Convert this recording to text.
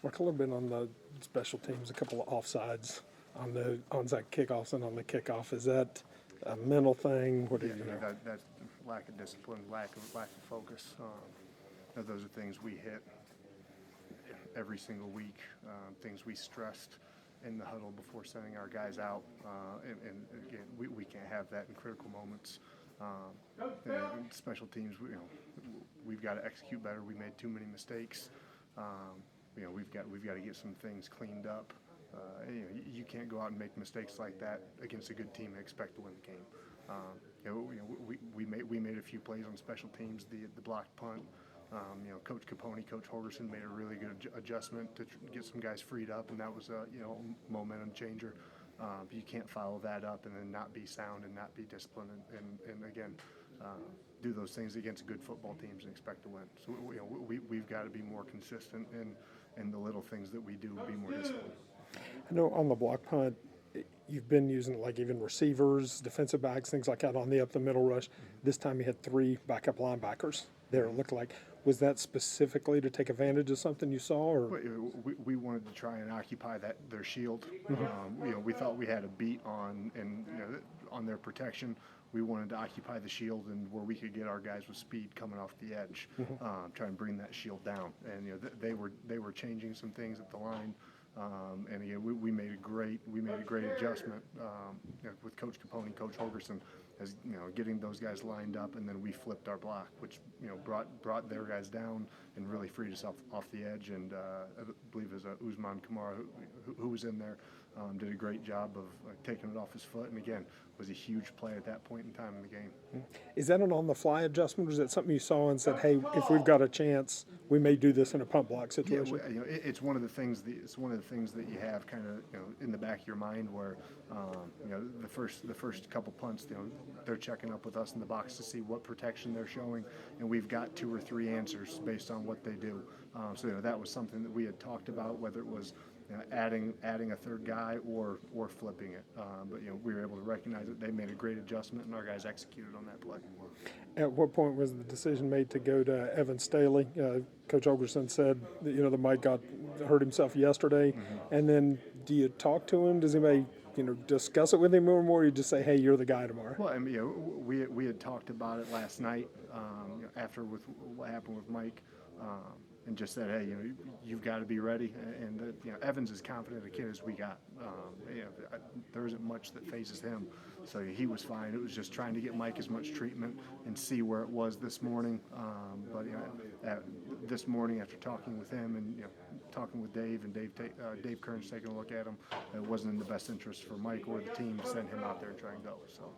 Work a little bit on the special teams, a couple of offsides on the onside kickoffs and on the kickoff. Is that a mental thing? What do you know? That's lack of discipline, lack of focus. Those are things we hit every single week, things we stressed in the huddle before sending our guys out. And again, we can't have that in critical moments. And special teams, we've got to execute better. We made too many mistakes. We've got to get some things cleaned up. You can't go out and make mistakes like that against a good team and expect to win the game. We made a few plays on special teams, the blocked punt. Coach Capone, Coach Holgerson made a really good adjustment to get some guys freed up, and that was a momentum changer. You can't follow that up and then not be sound and not be disciplined, and again, do those things against good football teams and expect to win. So we've got to be more consistent in the little things that we do, be more disciplined. I know on the block punt, you've been using like even receivers, defensive backs, things like that on the up the middle rush. This time you had 3 backup linebackers there. It looked like, was that specifically to take advantage of something you saw, or we wanted to try and occupy their shield? We thought we had a beat on on their protection. We wanted to occupy the shield and where we could get our guys with speed coming off the edge, try and bring that shield down. And they were changing some things at the line. And again, we made a great adjustment with Coach Capone, Coach Holgerson, as getting those guys lined up, and then we flipped our block, which brought their guys down and really freed us off the edge. And I believe it was Usman Kamara who was in there, did a great job of taking it off his foot, and again was a huge play at that point in time in the game. Is that an on-the-fly adjustment, or is that something you saw and said, "Hey, if we've got a chance, we may do this in a punt block situation"? Yeah, it's one of the things. It's one of the things that you have kind of in the back of your mind where the first couple punts, they're checking up with us in the box to see what protection they're showing, and we've got 2 or 3 answers based on what they do. So that was something that we had talked about, whether it was adding a third guy or flipping it. But we were able to recognize it. They made a great adjustment, and our guys executed on that play. At what point was the decision made to go to Evan Staley? Coach Holgerson said that the Mike got hurt himself yesterday, and then do you talk to him? Does anybody discuss it with him more and more? Or you just say, "Hey, you're the guy tomorrow"? Well, I mean, we had talked about it last night after with what happened with Mike. And just said, hey, you've got to be ready. And Evan's as confident a kid as we got. There isn't much that phases him, so he was fine. It was just trying to get Mike as much treatment and see where it was this morning. But this morning, after talking with him and talking with Dave, and Dave Kearns taking a look at him, it wasn't in the best interest for Mike or the team to send him out there and try and go. So.